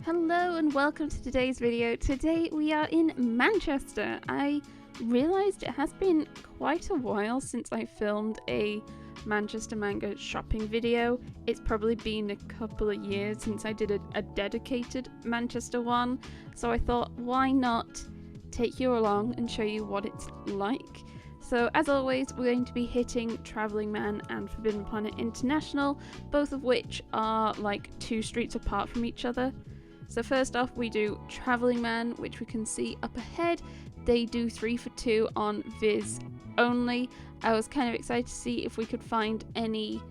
Hello and welcome to today's video. Today we are in Manchester. I realised it has been quite a while since I filmed a Manchester manga shopping video. It's probably been a couple of years since I did a dedicated Manchester one, so I thought why not take you along and show you what it's like. So as always, we're going to be hitting Travelling Man and Forbidden Planet International, both of which are like 2 streets apart from each other. So first off we do Travelling Man, which we can see up ahead. They do 3 for 2 on Viz only. I was kind of excited to see if we could find any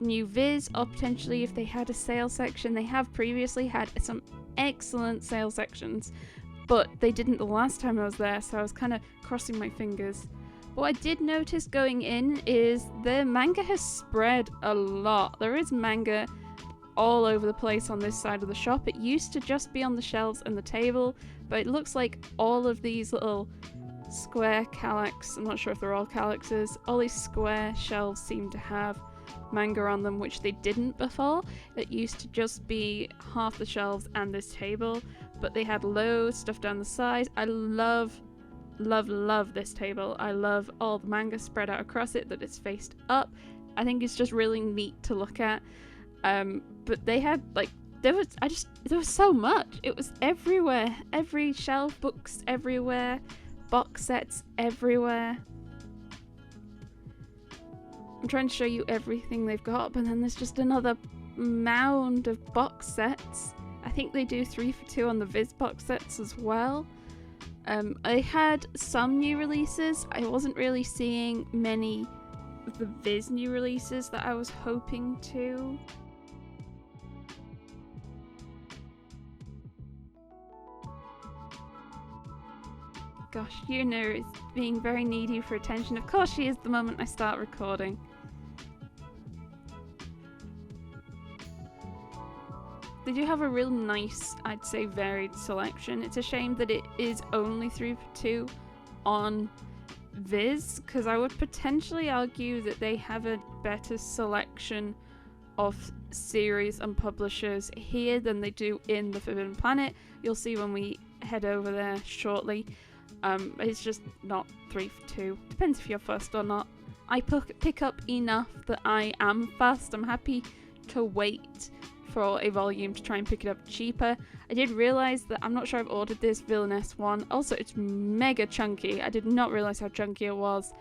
new Viz, or potentially if they had a sale section. They have previously had some excellent sale sections, but they didn't the last time I was there, so I was kind of crossing my fingers. What I did notice going in is the manga has spread a lot. There is manga all over the place on this side of the shop. It used to just be on the shelves and the table, but it looks like all of these little square calyx, I'm not sure if they're all calyxes, all these square shelves seem to have manga on them, which they didn't before. It used to just be half the shelves and this table, but they had loads of stuff down the sides. I love this table. I love all the manga spread out across it, that it's faced up. I think it's just really neat to look at. But they had like there was so much. It was everywhere. Every shelf, books everywhere, box sets everywhere. I'm trying to show you everything they've got, but then there's just another mound of box sets. I think they do 3 for 2 on the Viz box sets as well. I had some new releases. I wasn't really seeing many of the Viz new releases that I was hoping to. Gosh, Yuna is being very needy for attention. Of course she is the moment I start recording. They do have a real nice, I'd say, varied selection. It's a shame that it is only 3 for 2 on Viz, because I would potentially argue that they have a better selection of series and publishers here than they do in the Forbidden Planet. You'll see when we head over there shortly. It's just not 3 for 2. Depends if you're fast or not. I pick up enough that I am fast. I'm happy to wait for a volume to try and pick it up cheaper. I did realise that I'm not sure I've ordered this Villainess one. Also, it's mega chunky. I did not realise how chunky it was.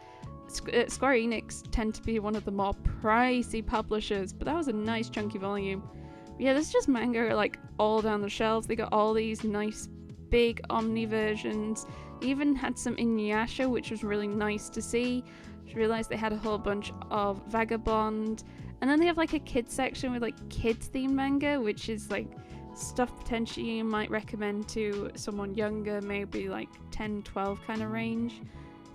Square Enix tend to be one of the more pricey publishers, but that was a nice chunky volume. But yeah, there's just manga like all down the shelves. They got all these nice big Omni versions. They even had some Inuyasha, which was really nice to see. I realised they had a whole bunch of Vagabond. And then they have like a kids section with like kids themed manga, which is like stuff potentially you might recommend to someone younger, maybe like 10, 12 kind of range.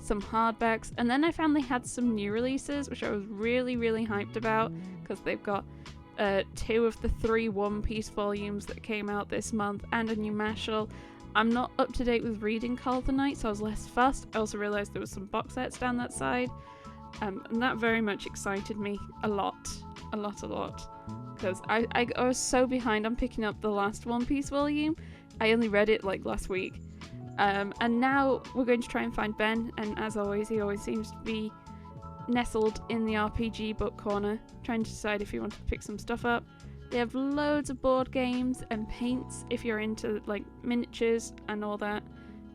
Some hardbacks. And then I found they had some new releases, which I was really hyped about, because they've got 2 of the 3 One Piece volumes that came out this month and a new Mashal. I'm not up to date with reading Call of the Night, so I was less fussed. I also realised there was some box sets down that side. And that very much excited me a lot, because I was so behind on picking up the last One Piece volume. I only read it like last week, and now we're going to try and find Ben, and as always he always seems to be nestled in the RPG book corner, trying to decide if he wanted to pick some stuff up. They have loads of board games and paints if you're into like miniatures and all that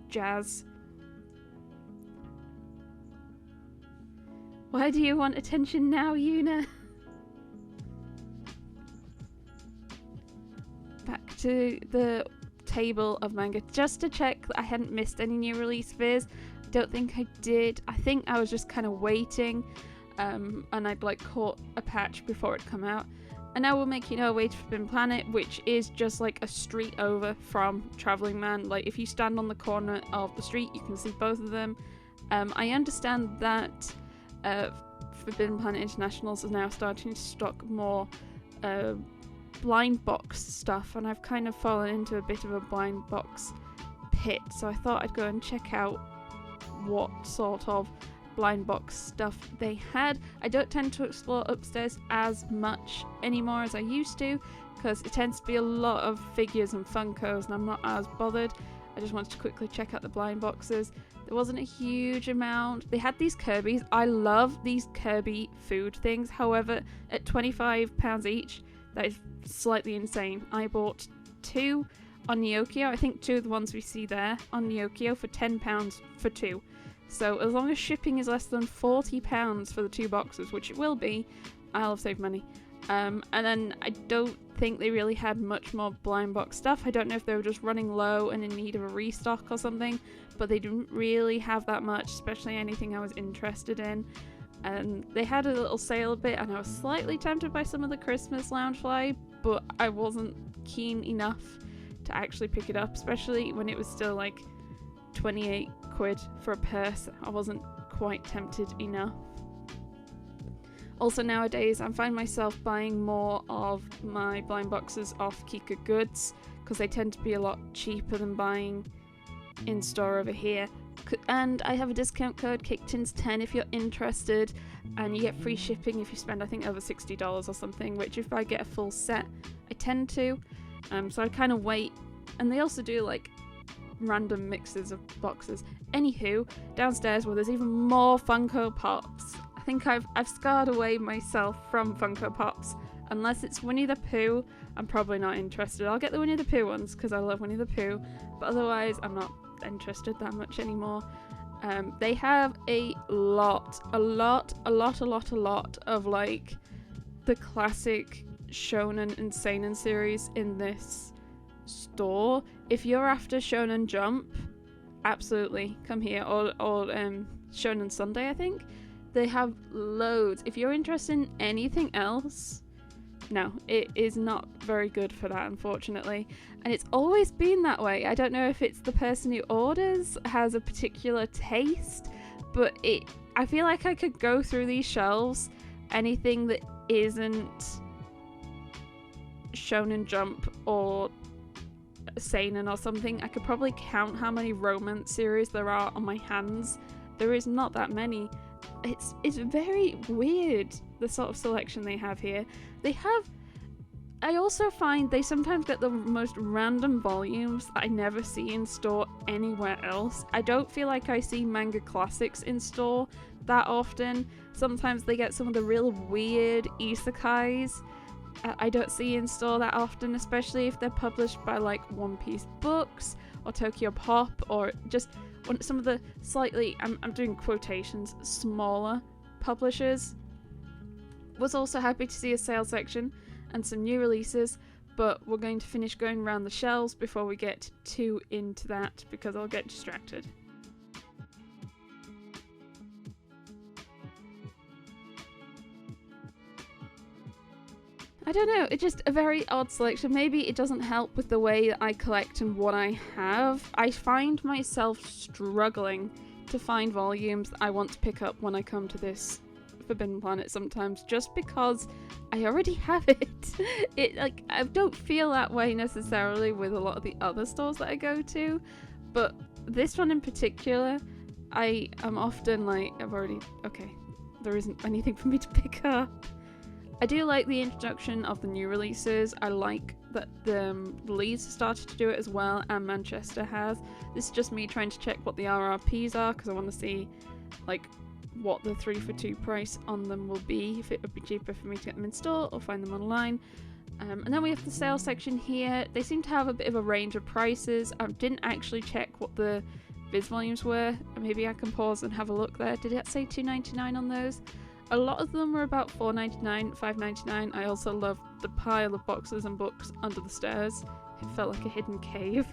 jazz. Why do you want attention now, Yuna? Back to the table of manga, just to check that I hadn't missed any new release Viz. I don't think I did. I think I was just kind of waiting, and I'd like caught a patch before it come out. And now we're making our way to Forbidden Planet, which is just like a street over from Travelling Man. Like if you stand on the corner of the street, you can see both of them. I understand that Forbidden Planet Internationals is now starting to stock more blind box stuff, and I've kind of fallen into a bit of a blind box pit, so I thought I'd go and check out what sort of blind box stuff they had. I don't tend to explore upstairs as much anymore as I used to, because it tends to be a lot of figures and Funkos and I'm not as bothered. I just wanted to quickly check out the blind boxes. There wasn't a huge amount. They had these Kirby's. I love these Kirby food things. However, at £25 each, that is slightly insane. I bought 2 on Neokio. I think 2 of the ones we see there on Neokio for £10 for 2. So as long as shipping is less than £40 for the 2 boxes, which it will be, I'll have saved money. And then I don't think they really had much more blind box stuff. I don't know if they were just running low and in need of a restock or something, but they didn't really have that much, especially anything I was interested in. And they had a little sale a bit, and I was slightly tempted by some of the Christmas Loungefly, but I wasn't keen enough to actually pick it up, especially when it was still like 28 quid for a purse. I wasn't quite tempted enough. Also nowadays, I find myself buying more of my blind boxes off Kika Goods, because they tend to be a lot cheaper than buying in store over here. And I have a discount code, Caketinz10, if you're interested, and you get free shipping if you spend, I think, over $60 or something, which if I get a full set, I tend to. So I kind of wait, and they also do like random mixes of boxes. Anywho, downstairs where there's even more Funko Pops. I think I've scarred away myself from Funko Pops. Unless it's Winnie the Pooh, I'm probably not interested. I'll get the Winnie the Pooh ones because I love Winnie the Pooh, but otherwise I'm not interested that much anymore. They have a lot of like the classic Shonen and Seinen series in this store. If you're after Shonen Jump, absolutely come here, or Shonen Sunday, I think. They have loads. If you're interested in anything else, no, it is not very good for that, unfortunately. And it's always been that way. I don't know if it's the person who orders has a particular taste, but I feel like I could go through these shelves, anything that isn't Shonen Jump or Seinen or something, I could probably count how many romance series there are on my hands. There is not that many. It's very weird, the sort of selection they have here. I also find they sometimes get the most random volumes that I never see in store anywhere else. I don't feel like I see manga classics in store that often. Sometimes they get some of the real weird isekais I don't see in store that often, especially if they're published by like One Piece Books or Tokyo Pop, or just some of the slightly, I'm doing quotations, smaller publishers. Was also happy to see a sale section and some new releases, but we're going to finish going around the shelves before we get too into that because I'll get distracted. I don't know, it's just a very odd selection. Maybe it doesn't help with the way that I collect and what I have. I find myself struggling to find volumes that I want to pick up when I come to this Forbidden Planet sometimes, just because I already have it. I don't feel that way necessarily with a lot of the other stores that I go to, but this one in particular, I am often like, okay, there isn't anything for me to pick up. I do like the introduction of the new releases. I like that the Leeds have started to do it as well, and Manchester has. This is just me trying to check what the RRPs are, because I want to see like what the 3 for 2 price on them will be, if it would be cheaper for me to get them in store or find them online. And then we have the sales section here. They seem to have a bit of a range of prices. I didn't actually check what the Viz volumes were. Maybe I can pause and have a look there. Did it say $2.99 on those? A lot of them were about $4.99, $5.99. I also loved the pile of boxes and books under the stairs. It felt like a hidden cave.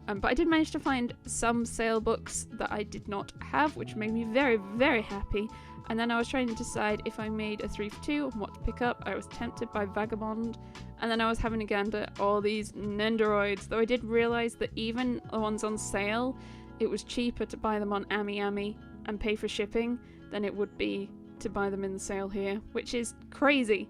But I did manage to find some sale books that I did not have, which made me very, very happy. And then I was trying to decide if I made a 3 for 2 and what to pick up. I was tempted by Vagabond, and then I was having a gander at all these Nendoroids, though I did realise that even the ones on sale, it was cheaper to buy them on Ami and pay for shipping than it would be to buy them in the sale here, which is crazy.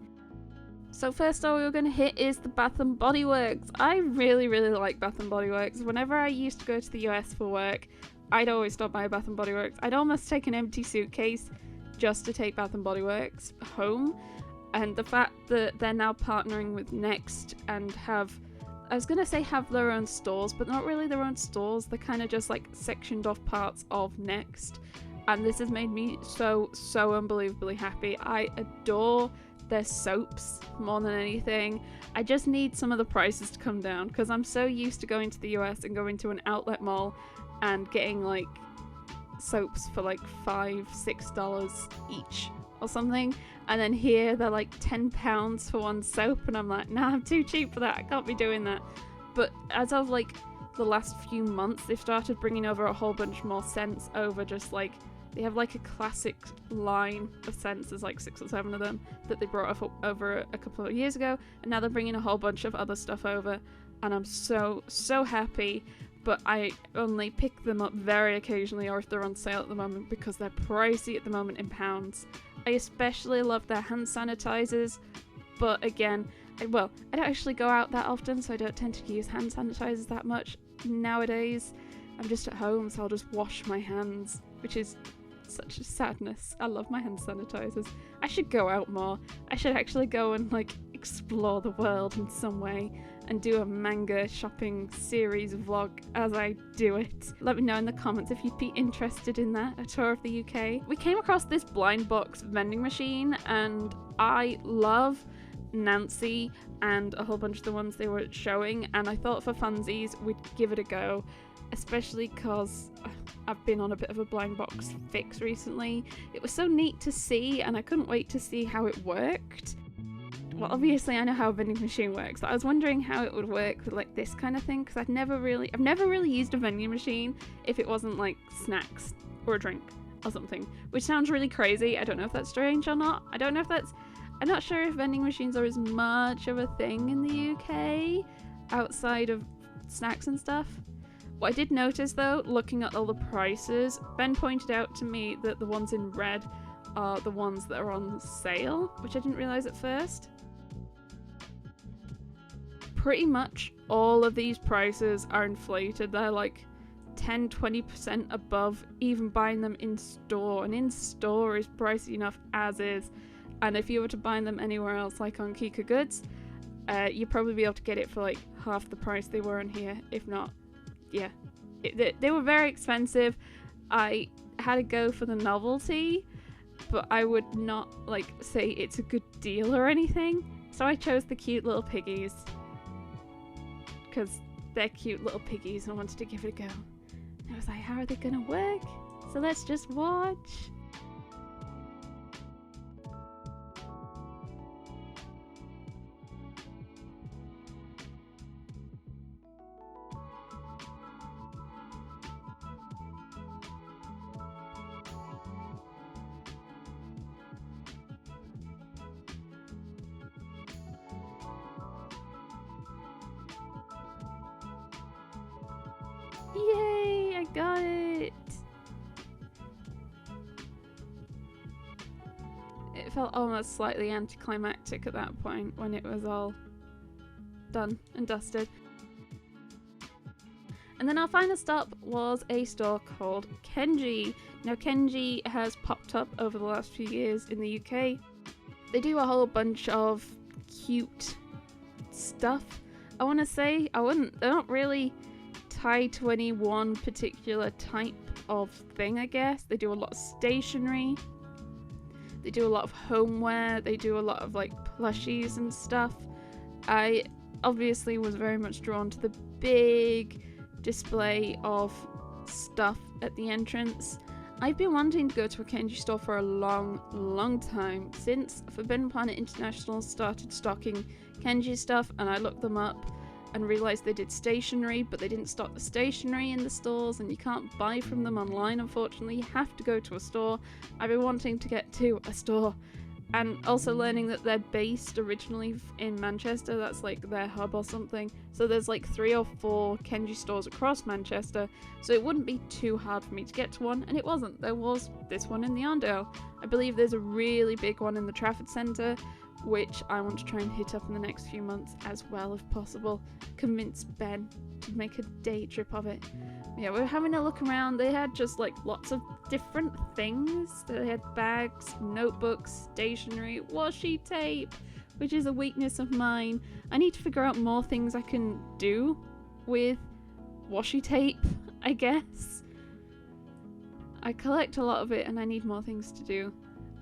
So first store we're going to hit is the Bath and Body Works. I really like Bath and Body Works. Whenever I used to go to the US for work, I'd always stop by Bath and Body Works. I'd almost take an empty suitcase just to take Bath and Body Works home. And the fact that they're now partnering with Next and have, I was going to say have their own stores, but not really their own stores. They're kind of just like sectioned off parts of Next. And this has made me so unbelievably happy. I adore their soaps more than anything. I just need some of the prices to come down because I'm so used to going to the US and going to an outlet mall and getting like soaps for like $5-6 each or something, and then here they're like £10 for one soap, and I'm like, nah, I'm too cheap for that, I can't be doing that. But as of like the last few months, they've started bringing over a whole bunch more scents over, just like they have like a classic line of scents, there's like 6 or 7 of them that they brought over a couple of years ago, and now they're bringing a whole bunch of other stuff over, and I'm so happy. But I only pick them up very occasionally or if they're on sale at the moment because they're pricey at the moment in pounds. I especially love their hand sanitizers, but again, I don't actually go out that often, so I don't tend to use hand sanitizers that much nowadays. I'm just at home, so I'll just wash my hands, which is such a sadness. I love my hand sanitizers. I should go out more. I should actually go and like explore the world in some way and do a manga shopping series vlog as I do it. Let me know in the comments if you'd be interested in that, a tour of the UK. We came across this blind box vending machine and I love Nancy and a whole bunch of the ones they were showing, and I thought for funsies we'd give it a go, especially because I've been on a bit of a blind box fix recently. It was so neat to see and I couldn't wait to see how it worked. Well, obviously I know how a vending machine works, but I was wondering how it would work with like this kind of thing, because I've never really used a vending machine if it wasn't like snacks or a drink or something, which sounds really crazy. I don't know if that's strange or not. I'm not sure if vending machines are as much of a thing in the UK outside of snacks and stuff. What I did notice though, looking at all the prices, Ben pointed out to me that the ones in red are the ones that are on sale, which I didn't realise at first. Pretty much all of these prices are inflated. They're like 10-20% above even buying them in store, and in store is pricey enough as is, and if you were to buy them anywhere else like on Caketinz, you'd probably be able to get it for like half the price they were in here, if not. Yeah, they were very expensive. I had to go for the novelty, but I would not like say it's a good deal or anything, so I chose the cute little piggies because they're cute little piggies and I wanted to give it a go. And I was like, how are they gonna work? So let's just watch. Yay, I got it! It felt almost slightly anticlimactic at that point when it was all done and dusted. And then our final stop was a store called Kenji. Now Kenji has popped up over the last few years in the UK. They do a whole bunch of cute stuff. I want to say, they're not really tied to any one particular type of thing, I guess. They do a lot of stationery, they do a lot of homeware, they do a lot of like plushies and stuff. I obviously was very much drawn to the big display of stuff at the entrance. I've been wanting to go to a Kenji store for a long time, since Forbidden Planet International started stocking Kenji stuff, and I looked them up and realised they did stationery, but they didn't stock the stationery in the stores, and you can't buy from them online, unfortunately. You have to go to a store. I've been wanting to get to a store, and also learning that they're based originally in Manchester. That's like their hub or something, so there's like 3 or 4 Kenji stores across Manchester, so it wouldn't be too hard for me to get to one, and it wasn't. There was this one in the Arndale. I believe there's a really big one in the Trafford Centre, which I want to try and hit up in the next few months as well if possible. Convince Ben to make a day trip of it. Yeah, we were having a look around. They had just like lots of different things. They had bags, notebooks, stationery, washi tape, which is a weakness of mine. I need to figure out more things I can do with washi tape, I guess. I collect a lot of it and I need more things to do.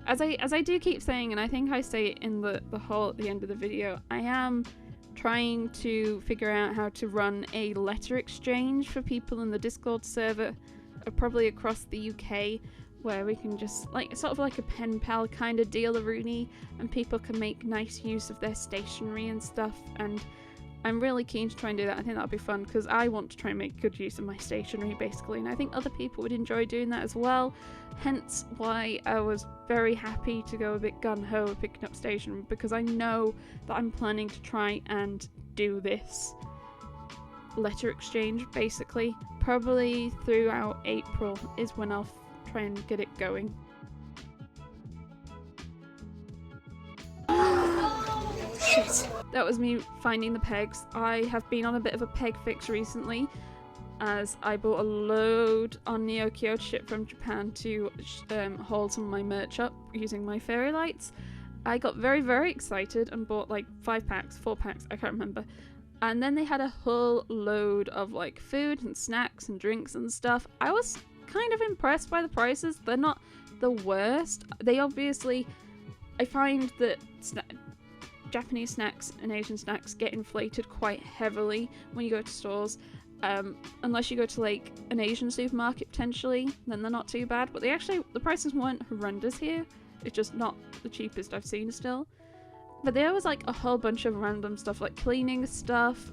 As I do keep saying, and I think I say it in the whole at the end of the video, I am trying to figure out how to run a letter exchange for people in the Discord server, probably across the UK, where we can just like sort of like a pen pal kind of deal-a-rooney, and people can make nice use of their stationery and stuff, and I'm really keen to try and do that. I think that'll be fun because I want to try and make good use of my stationery basically, and I think other people would enjoy doing that as well, hence why I was very happy to go a bit gung-ho with picking up stationery, because I know that I'm planning to try and do this letter exchange basically. Probably throughout April is when I'll try and get it going. Shit. That was me finding the pegs. I have been on a bit of a peg fix recently, as I bought a load on Neo Kyoto ship from Japan to hold some of my merch up using my fairy lights. I got very excited and bought like 5 packs, 4 packs, I can't remember. And then they had a whole load of like food and snacks and drinks and stuff. I was kind of impressed by the prices. They're not the worst. They obviously, I find that Japanese snacks and Asian snacks get inflated quite heavily when you go to stores. Unless you go to like an Asian supermarket potentially, then they're not too bad. But the prices weren't horrendous here. It's just not the cheapest I've seen still. But there was like a whole bunch of random stuff like cleaning stuff,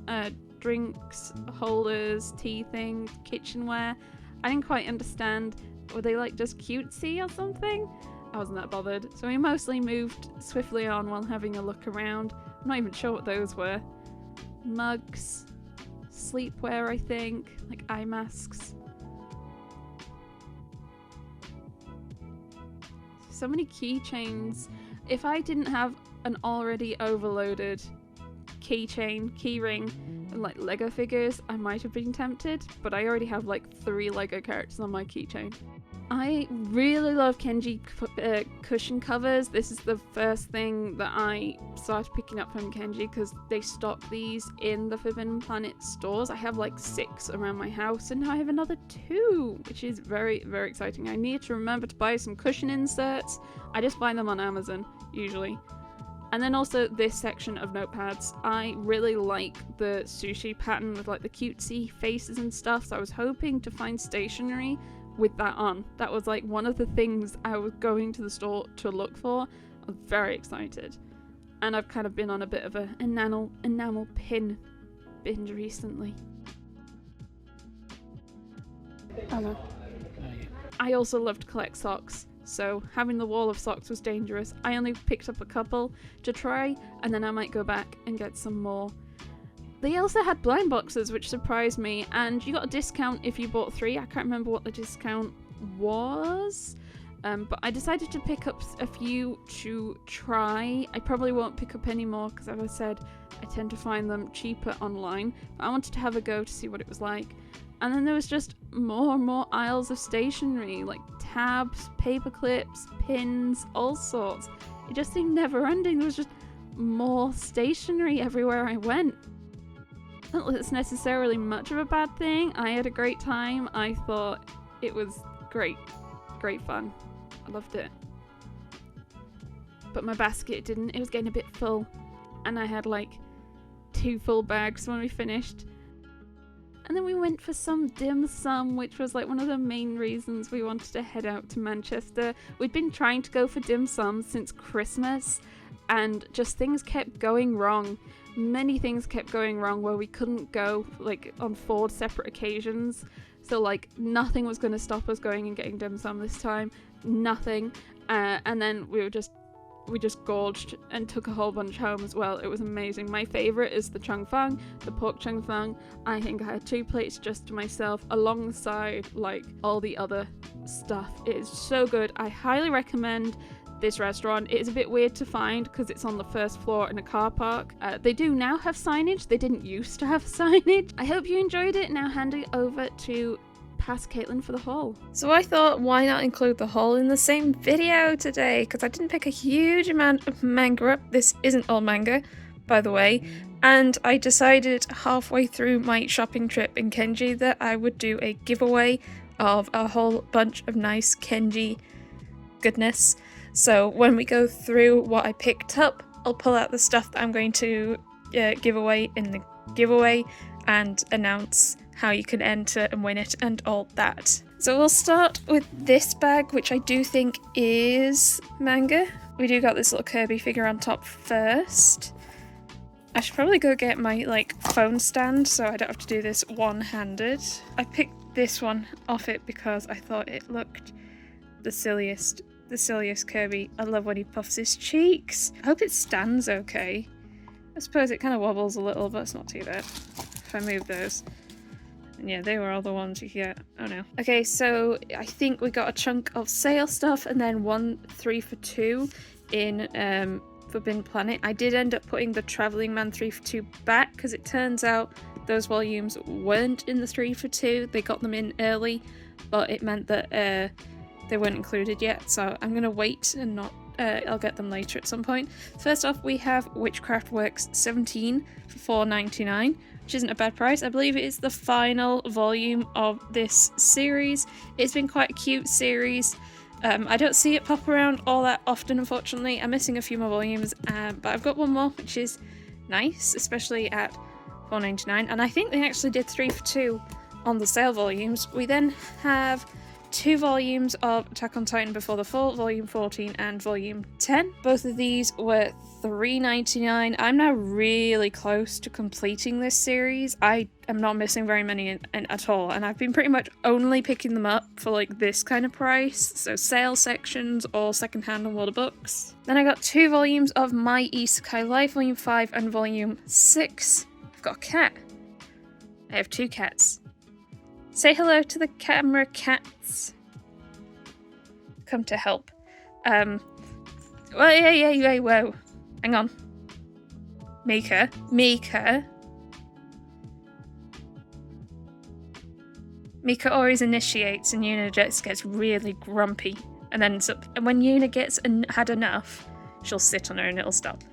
drinks, holders, tea things, kitchenware. I didn't quite understand. Were they like just cutesy or something? I wasn't that bothered. So we mostly moved swiftly on while having a look around. I'm not even sure what those were. Mugs, sleepwear I think, like eye masks. So many keychains. If I didn't have an already overloaded keychain, keyring, and like Lego figures, I might have been tempted, but I already have like 3 Lego characters on my keychain. I really love Kenji cushion covers. This is the first thing that I started picking up from Kenji because they stock these in the Forbidden Planet stores. I have like 6 around my house and now I have another 2, which is very exciting. I need to remember to buy some cushion inserts. I just buy them on Amazon usually. And then also this section of notepads. I really like the sushi pattern with like the cutesy faces and stuff, so I was hoping to find stationery with that on. That was like one of the things I was going to the store to look for. I was very excited. And I've kind of been on a bit of a enamel pin binge recently. Oh no. I also love to collect socks, so having the wall of socks was dangerous. I only picked up a couple to try, and then I might go back and get some more. They also had blind boxes, which surprised me, and you got a discount if you bought 3. I can't remember what the discount was, but I decided to pick up a few to try. I probably won't pick up any more because, as I said, I tend to find them cheaper online, but I wanted to have a go to see what it was like. And then there was just more and more aisles of stationery, like tabs, paper clips, pins, all sorts. It just seemed never ending. There was just more stationery everywhere I went. Not that it's necessarily much of a bad thing. I had a great time. I thought it was great fun. I loved it. But my basket didn't. It was getting a bit full, and I had like 2 full bags when we finished. And then we went for some dim sum, which was like one of the main reasons we wanted to head out to Manchester. We'd been trying to go for dim sum since Christmas, and just things kept going wrong. Many things kept going wrong where we couldn't go like on 4 separate occasions. So like nothing was going to stop us going and getting dim sum this time. Nothing. And then we just gorged and took a whole bunch home as well. It was amazing. My favourite is the chung fang, the pork chung fang. I think I had 2 plates just to myself alongside like all the other stuff. It is so good. I highly recommend this restaurant. It is a bit weird to find because it's on the first floor in a car park. They do now have signage. They didn't used to have signage. I hope you enjoyed it. Now hand it over to past Caitlin for the haul. So I thought, why not include the haul in the same video today? Because I didn't pick a huge amount of manga up. This isn't all manga, by the way. And I decided halfway through my shopping trip in Kenji that I would do a giveaway of a whole bunch of nice Kenji goodness. So when we go through what I picked up, I'll pull out the stuff that I'm going to give away in the giveaway and announce how you can enter and win it and all that. So we'll start with this bag, which I do think is manga. We do got this little Kirby figure on top first. I should probably go get my phone stand so I don't have to do this one-handed. I picked this one off it because I thought it looked the silliest Kirby. I love when he puffs his cheeks. I hope it stands okay. I suppose it kind of wobbles a little, but it's not too bad if I move those. And yeah, they were all the ones you could get. Oh no. Okay, so I think we got a chunk of sale stuff and then 1 3 for 2 in Forbidden Planet. I did end up putting the Travelling Man 3 for 2 back because it turns out those volumes weren't in the 3 for 2. They got them in early, but it meant that they weren't included yet. So I'm gonna wait and not. I'll get them later at some point. First off, we have Witchcraft Works 17 for $4.99, which isn't a bad price. I believe it is the final volume of this series. It's been quite a cute series. I don't see it pop around all that often, unfortunately. I'm missing a few more volumes, but I've got one more, which is nice, especially at $4.99. And I think they actually did 3 for 2 on the sale volumes. We then have 2 volumes of Attack on Titan Before the Fall, Volume 14 and Volume 10. Both of these were $3.99. I'm now really close to completing this series. I am not missing very many at all, and I've been pretty much only picking them up for this kind of price, so sale sections or secondhand on World of Books. Then I got 2 volumes of My Isekai Life, Volume 5 and Volume 6. I've got a cat. I have 2 cats. Say hello to the camera, cats. Come to help. Whoa. Hang on. Mika. Mika always initiates and Yuna just gets really grumpy. And when Yuna had enough, she'll sit on her and it'll stop.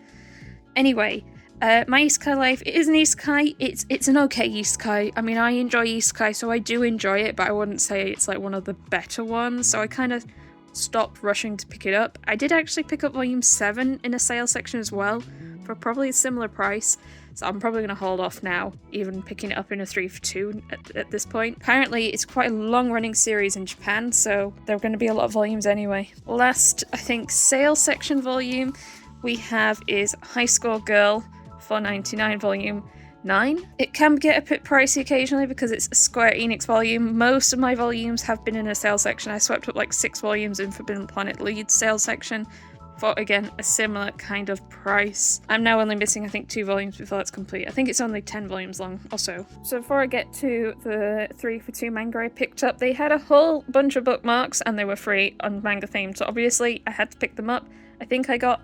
Anyway, My Isekai Life, it is an isekai. It's an okay isekai. I mean, I enjoy isekai, so I do enjoy it, but I wouldn't say it's one of the better ones, so I kind of stopped rushing to pick it up. I did actually pick up Volume 7 in a sale section as well, for probably a similar price, so I'm probably going to hold off now, even picking it up in a 3 for 2 at this point. Apparently, it's quite a long-running series in Japan, so there are going to be a lot of volumes anyway. Last, I think, sale section volume we have is High Score Girl, $4.99 Volume 9. It can get a bit pricey occasionally because it's a Square Enix volume. Most of my volumes have been in a sale section. I swept up 6 volumes in Forbidden Planet Lead sale section for, again, a similar kind of price. I'm now only missing, I think, 2 volumes before that's complete. I think it's only 10 volumes long or so. So before I get to the 3 for 2 manga I picked up, they had a whole bunch of bookmarks and they were free on manga themed. So obviously I had to pick them up. I think I got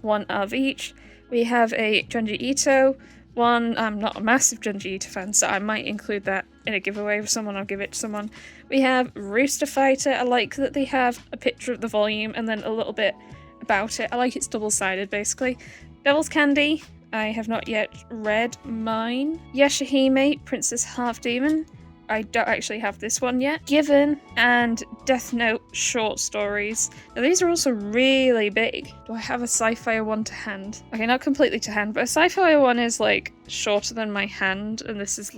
1 of each. We have a Junji Ito one. I'm not a massive Junji Ito fan, so I might include that in a giveaway with someone. I'll give it to someone. We have Rooster Fighter. I like that they have a picture of the volume and then a little bit about it. I like it's double-sided, basically. Devil's Candy. I have not yet read mine. Yashahime, Princess Half Demon. I don't actually have this one yet. Given and Death Note short stories. Now these are also really big. Do I have a Sci-Fi one to hand? Okay, not completely to hand, but a Sci-Fi one is shorter than my hand, and this is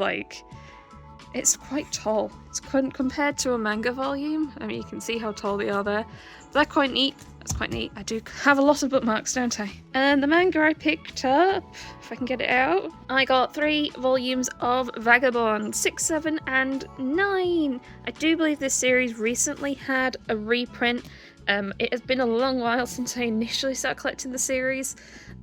it's quite tall. It's compared to a manga volume. I mean, you can see how tall they are there. But they're quite neat. That's quite neat. I do have a lot of bookmarks, don't I? And the manga I picked up, if I can get it out, I got 3 volumes of Vagabond, 6, 7, and 9. I do believe this series recently had a reprint. It has been a long while since I initially started collecting the series.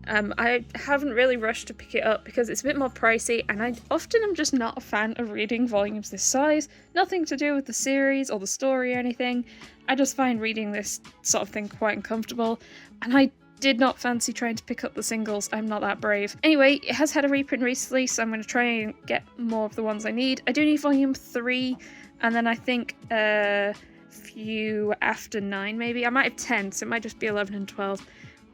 I haven't really rushed to pick it up because it's a bit more pricey, and I often am just not a fan of reading volumes this size. Nothing to do with the series or the story or anything. I just find reading this sort of thing quite uncomfortable, and I did not fancy trying to pick up the singles. I'm not that brave. Anyway, it has had a reprint recently, so I'm going to try and get more of the ones I need. I do need volume 3, and then I think a few after 9 maybe. I might have 10, so it might just be 11 and 12,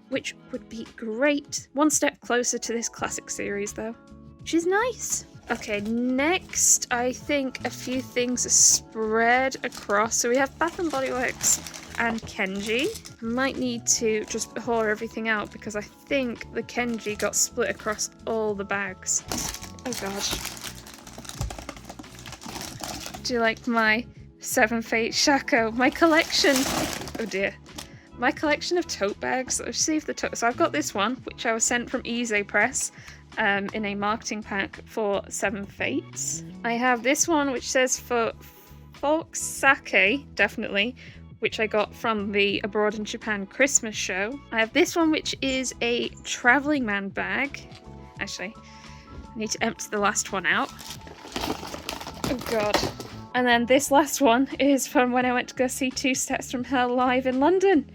which would be great. One step closer to this classic series though, which is nice. Okay, next I think a few things are spread across. So we have Bath & Body Works and Kenji. Might need to just haul everything out because I think the Kenji got split across all the bags. Oh gosh. Do you like my 7 Fate Shako? My collection. Oh dear. My collection of tote bags. Let's see if the tote. So I've got this one, which I was sent from Easy Press in a marketing pack for 7 Fates. I have this one, which says for Folk Sake, definitely, which I got from the Abroad in Japan Christmas show. I have this one, which is a traveling man bag. Actually, I need to empty the last one out. Oh god. And then this last one is from when I went to go see Two Steps from Hell live in London,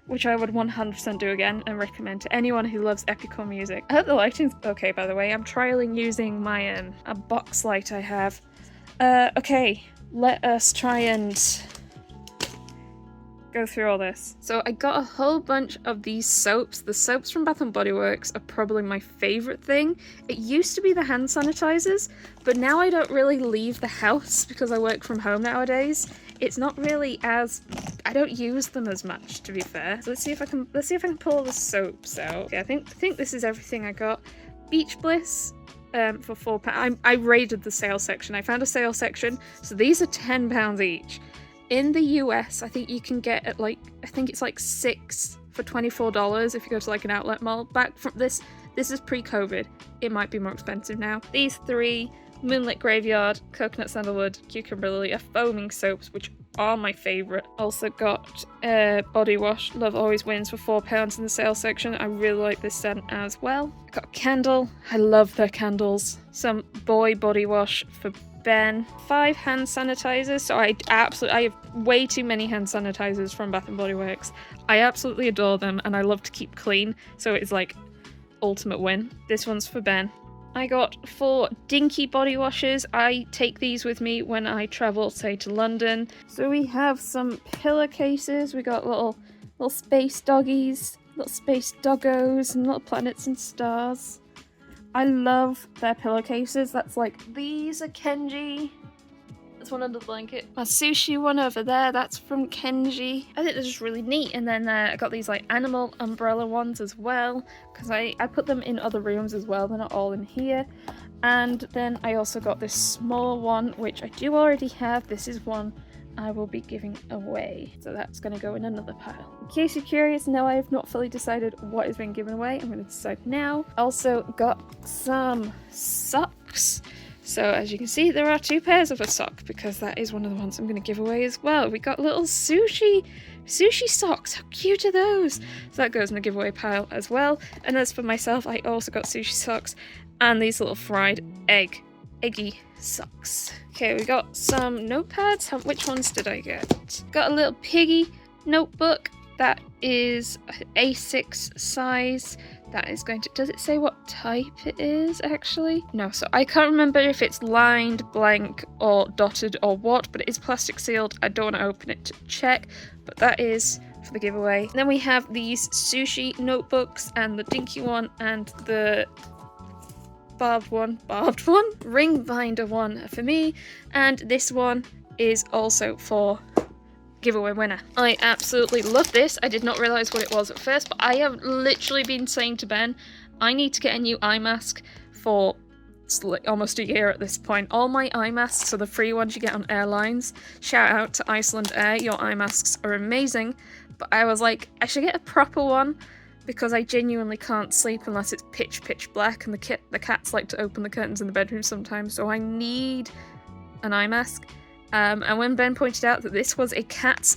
which I would 100% do again and recommend to anyone who loves epical music. I hope the lighting's okay, by the way. I'm trialing using my a box light I have. Okay, let us try and go through all this. So I got a whole bunch of these soaps. The soaps from Bath & Body Works are probably my favourite thing. It used to be the hand sanitizers, but now I don't really leave the house because I work from home nowadays. It's not really as... I don't use them as much, to be fair. So let's see if I can pull the soaps out. Okay, I think this is everything I got. Beach Bliss for £4. I raided the sale section. I found a sale section. So these are £10 each. In the US, I think you can get at I think it's like 6 for $24 if you go to like an outlet mall. Back from this is pre-COVID. It might be more expensive now. These 3, Moonlit Graveyard, Coconut Sandalwood, Cucumber Lily, are foaming soaps, which are my favourite. Also got body wash, Love Always Wins, for £4 in the sale section. I really like this scent as well. Got a candle. I love their candles. Some boy body wash for Ben. 5 hand sanitizers. So I have way too many hand sanitizers from Bath & Body Works. I absolutely adore them and I love to keep clean, so it's like ultimate win. This one's for Ben. I got 4 dinky body washes. I take these with me when I travel, say, to London. So we have some pillowcases. We got little space doggies, little space doggos, and little planets and stars. I love their pillowcases. That's like, these are Kenji. There's one under the blanket. A sushi one over there, that's from Kenji. I think they're just really neat. And then I got these like animal umbrella ones as well, because I put them in other rooms as well. They're not all in here. And then I also got this small one, which I do already have. This is one I will be giving away. So that's going to go in another pile. In case you're curious, no, I have not fully decided what is being given away. I'm going to decide now. Also got some socks. So as you can see, there are 2 pairs of a sock because that is one of the ones I'm going to give away as well. We got little sushi socks. How cute are those? So that goes in the giveaway pile as well. And as for myself, I also got sushi socks and these little fried eggy socks. Okay, we got some notepads. Which ones did I get? Got a little piggy notebook that is A6 size. That is going to... Does it say what type it is, actually? No, so I can't remember if it's lined, blank, or dotted, or what, but it is plastic sealed. I don't want to open it to check, but that is for the giveaway. And then we have these sushi notebooks, and the dinky one, and the barbed one, ring binder one for me, and this one is also for giveaway winner. I absolutely love this. I did not realise what it was at first, but I have literally been saying to Ben, I need to get a new eye mask for almost a year at this point. All my eye masks are the free ones you get on airlines. Shout out to Iceland Air, your eye masks are amazing. But I was like, I should get a proper one because I genuinely can't sleep unless it's pitch black, and the cats like to open the curtains in the bedroom sometimes, so I need an eye mask. And when Ben pointed out that this was a cat's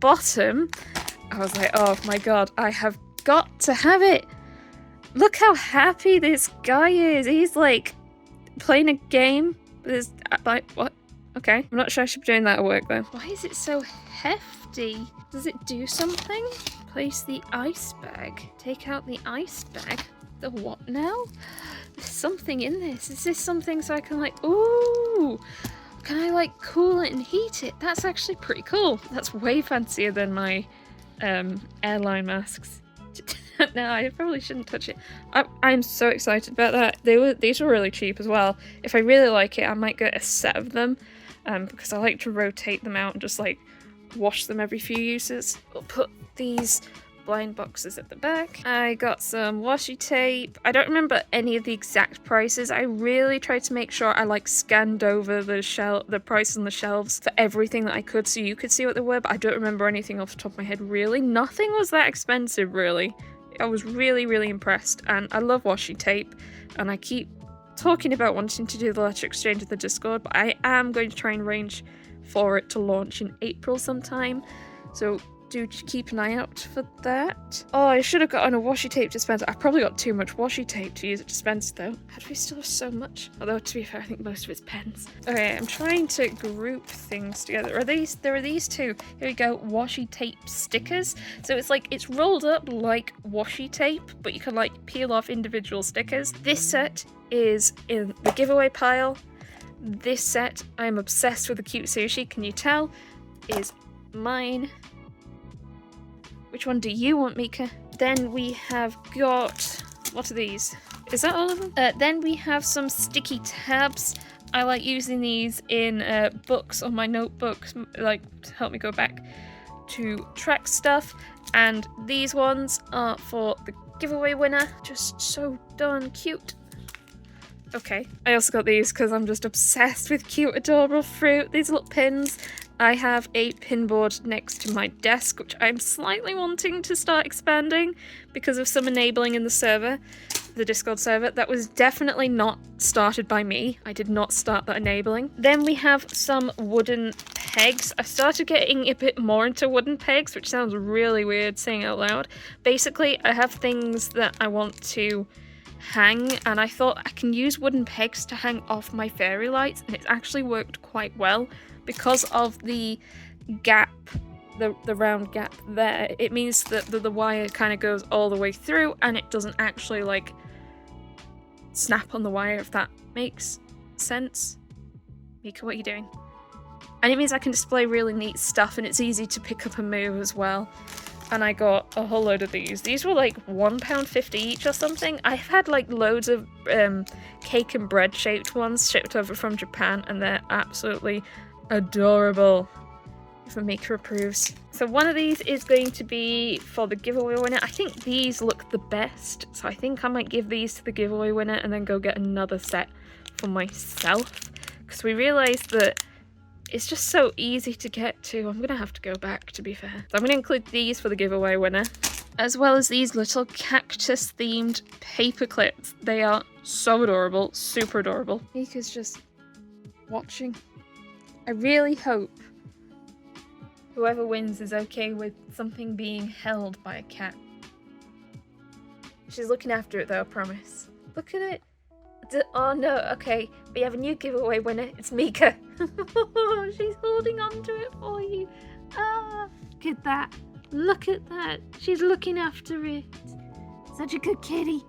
bottom, I was like, oh my god, I have got to have it. Look how happy this guy is. He's like playing a game with his what? Okay, I'm not sure I should be doing that at work though. Why is it so hefty? Does it do something? Place the ice bag. Take out the ice bag. The what now? There's something in this. Is this something so I can like, ooh, can I like cool it and heat it? That's actually pretty cool. That's way fancier than my airline masks. No, I probably shouldn't touch it. I'm so excited about that. These were really cheap as well. If I really like it, I might get a set of them because I like to rotate them out and just like wash them every few uses. We'll put these blind boxes at the back. I got some washi tape. I don't remember any of the exact prices. I really tried to make sure I like scanned over the price on the shelves for everything that I could so you could see what they were, but I don't remember anything off the top of my head really. Nothing was that expensive really. I was really, really impressed, and I love washi tape, and I keep talking about wanting to do the letter exchange with the Discord, but I am going to try and arrange for it to launch in April sometime, so do keep an eye out for that. Oh, I should have gotten a washi tape dispenser. I probably got too much washi tape to use a dispenser though. How do we still have so much? Although to be fair, I think most of it's pens. Okay, I'm trying to group things together. There are these two. Here we go, washi tape stickers. So it's like, it's rolled up like washi tape, but you can like peel off individual stickers. This set is in the giveaway pile. This set, I'm obsessed with the cute sushi, can you tell, is mine. Which one do you want, Mika? Then we have got... what are these? Is that all of them? Then we have some sticky tabs. I like using these in books on my notebooks, like to help me go back to track stuff. And these ones are for the giveaway winner. Just so darn cute. Okay. I also got these because I'm just obsessed with cute, adorable fruit. These little pins. I have a pin board next to my desk, which I'm slightly wanting to start expanding because of some enabling in the server, the Discord server. That was definitely not started by me. I did not start that enabling. Then we have some wooden pegs. I started getting a bit more into wooden pegs, which sounds really weird saying out loud. Basically, I have things that I want to hang, and I thought I can use wooden pegs to hang off my fairy lights, and it's actually worked quite well. Because of the gap, the round gap there, it means that the wire kind of goes all the way through and it doesn't actually like snap on the wire, if that makes sense. Mika, what are you doing? And it means I can display really neat stuff and it's easy to pick up and move as well. And I got a whole load of these. These were like £1.50 each or something. I've had like loads of cake and bread shaped ones shipped over from Japan and they're absolutely adorable, if Mika approves. So one of these is going to be for the giveaway winner. I think these look the best, so I think I might give these to the giveaway winner and then go get another set for myself, because we realised that it's just so easy to get to. I'm gonna have to go back, to be fair. So I'm gonna include these for the giveaway winner, as well as these little cactus themed paper clips. They are so adorable, super adorable. Mika's just watching. I really hope whoever wins is okay with something being held by a cat. She's looking after it though, I promise. Look at it. Oh no, okay. We have a new giveaway winner. It's Mika. She's holding on to it for you. Ah, look at that. Look at that. She's looking after it. Such a good kitty.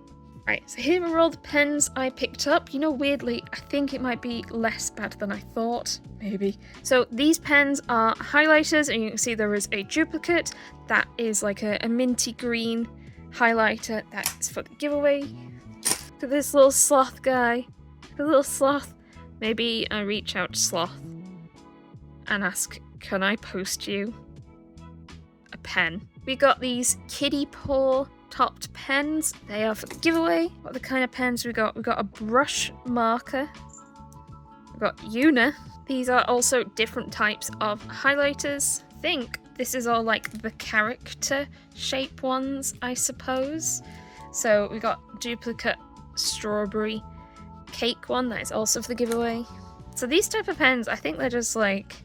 Right, so here are all the pens I picked up. You know, weirdly, I think it might be less bad than I thought. Maybe. So these pens are highlighters, and you can see there is a duplicate. That is like a minty green highlighter. That's for the giveaway. Look at this little sloth guy. The little sloth. Maybe I reach out to Sloth and ask, can I post you a pen? We got these kiddie paw topped pens. They are for the giveaway. What are the kind of pens we got? We got a brush marker. We got Una. These are also different types of highlighters. I think this is all like the character shape ones, I suppose. So we got duplicate strawberry cake one that is also for the giveaway. So these type of pens, I think they're just like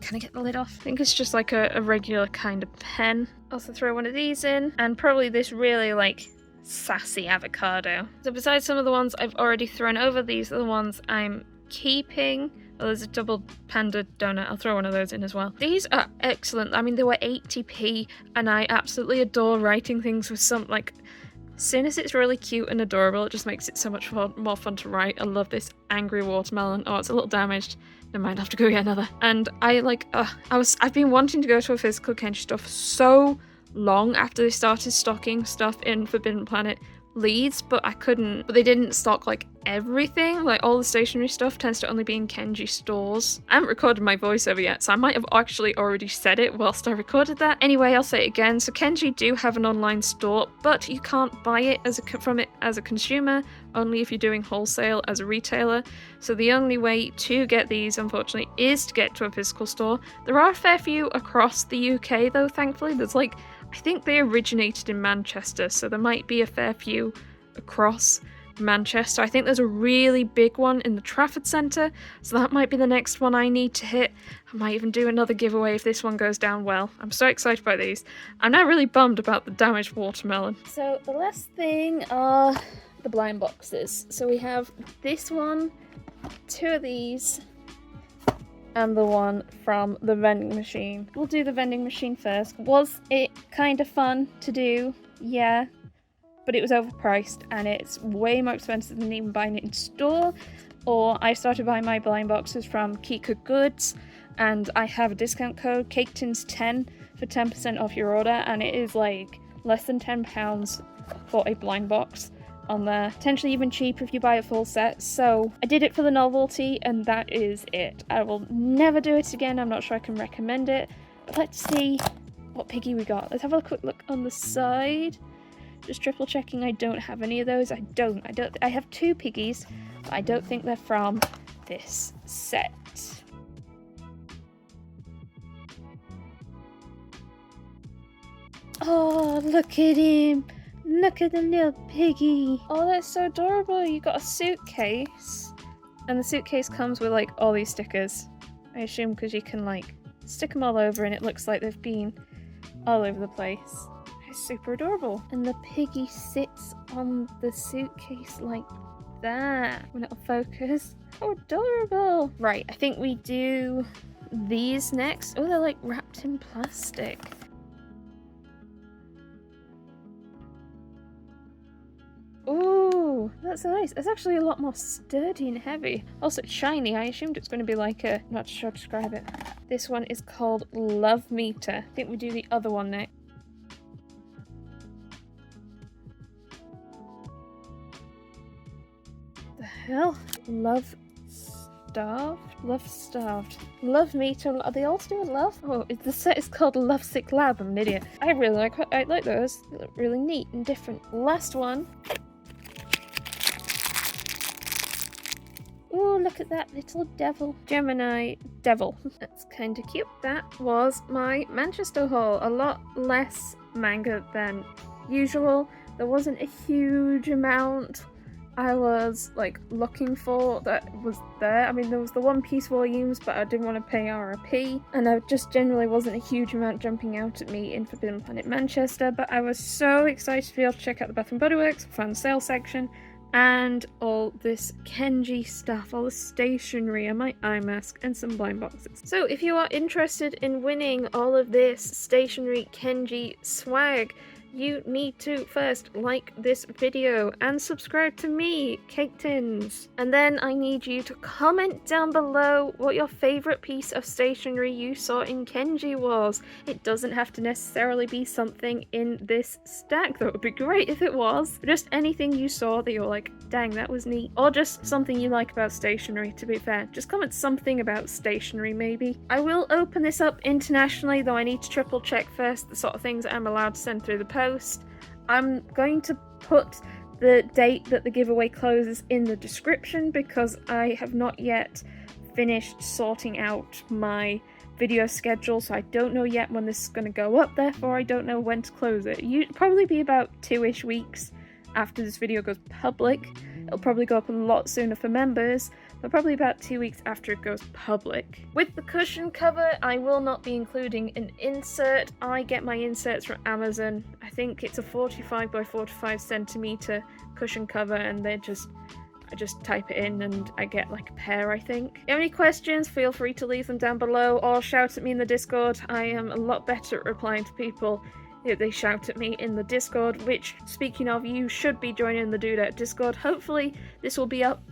Can I get the lid off? I think it's just like a regular kind of pen. Also throw one of these in, and probably this really like sassy avocado. So besides some of the ones I've already thrown over, these are the ones I'm keeping. Oh, there's a double panda donut. I'll throw one of those in as well. These are excellent. I mean, they were 80p, and I absolutely adore writing things with some, like, as soon as it's really cute and adorable, it just makes it so much more fun to write. I love this angry watermelon. Oh, it's a little damaged. Never mind, I'll have to go get another. And I like, I've been wanting to go to a physical Kenji store for so long after they started stocking stuff in Forbidden Planet Leeds, but I couldn't. But they didn't stock like everything. Like all the stationery stuff tends to only be in Kenji stores. I haven't recorded my voiceover yet, so I might have actually already said it whilst I recorded that. Anyway, I'll say it again. So Kenji do have an online store, but you can't buy it from it as a consumer, only if you're doing wholesale as a retailer. So the only way to get these, unfortunately, is to get to a physical store. There are a fair few across the UK though, thankfully. There's like, I think they originated in Manchester, so there might be a fair few across Manchester. I think there's a really big one in the Trafford Centre, so that might be the next one I need to hit. I might even do another giveaway if this one goes down well. I'm so excited by these. I'm now really bummed about the damaged watermelon. So the last thing are the blind boxes. So we have this one, two of these, and the one from the vending machine. We'll do the vending machine first. Was it kind of fun to do? Yeah. But it was overpriced and it's way more expensive than even buying it in store. Or I started buying my blind boxes from Kika Goods, and I have a discount code, Caketinz10, for 10% off your order, and it is like less than £10 for a blind box on there. Potentially even cheaper if you buy a full set. So I did it for the novelty, and that is it. I will never do it again. I'm not sure I can recommend it. But let's see what piggy we got. Let's have a quick look on the side. Just triple checking I don't have any of those. I have two piggies, but I don't think they're from this set. Oh, look at him. Look at the little piggy. Oh, that's so adorable. You got a suitcase, and the suitcase comes with like all these stickers. I assume because you can like stick them all over and it looks like they've been all over the place. It's super adorable. And the piggy sits on the suitcase like that when it'll focus. How adorable. Right, I think we do these next. Oh, they're like wrapped in plastic. Ooh, that's nice. It's actually a lot more sturdy and heavy. Also, it's shiny. I assumed it's going to be like a... I'm not sure how to describe it. This one is called Love Meter. I think we do the other one next. The hell? Love Starved? Love Starved. Love Meter. Are they all to do with love? Oh, the set is called Lovesick Lab. I'm an idiot. I like those. They look really neat and different. Last one. Ooh, look at that little devil. Gemini devil. That's kind of cute. That was my Manchester haul. A lot less manga than usual. There wasn't a huge amount I was like looking for that was there. I mean, there was the One Piece volumes, but I didn't want to pay RRP, and I just generally wasn't a huge amount jumping out at me in Forbidden Planet Manchester. But I was so excited to be able to check out the Bath and Body Works fan sale section and all this Kenji stuff, all the stationery and my eye mask and some blind boxes. So if you are interested in winning all of this stationery Kenji swag, you need to first like this video and subscribe to me, Caketinz. And then I need you to comment down below what your favourite piece of stationery you saw in Kenji was. It doesn't have to necessarily be something in this stack. That would be great if it was. Just anything you saw that you're like, dang, that was neat. Or just something you like about stationery, to be fair. Just comment something about stationery, maybe. I will open this up internationally, though I need to triple check first the sort of things I'm allowed to send through the post. I'm going to put the date that the giveaway closes in the description because I have not yet finished sorting out my video schedule, so I don't know yet when this is going to go up, therefore I don't know when to close it. It'll probably be about 2-ish weeks after this video goes public. It'll probably go up a lot sooner for members, but probably about 2 weeks after it goes public. With the cushion cover, I will not be including an insert. I get my inserts from Amazon. I think it's a 45 by 45 centimeter cushion cover, and I just type it in and I get like a pair, I think. If you have any questions, feel free to leave them down below or shout at me in the Discord. I am a lot better at replying to people if they shout at me in the Discord, which, speaking of, you should be joining the Dude Discord. Hopefully this will be up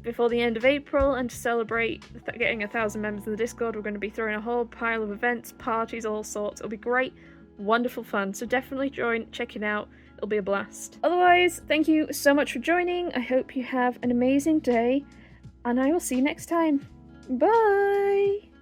before the end of April, and to celebrate getting 1,000 members in the Discord, we're going to be throwing a whole pile of events, parties, all sorts. It'll be great, wonderful fun, so definitely join, check it out. It'll be a blast. Otherwise, thank you so much for joining. I hope you have an amazing day, and I will see you next time. Bye!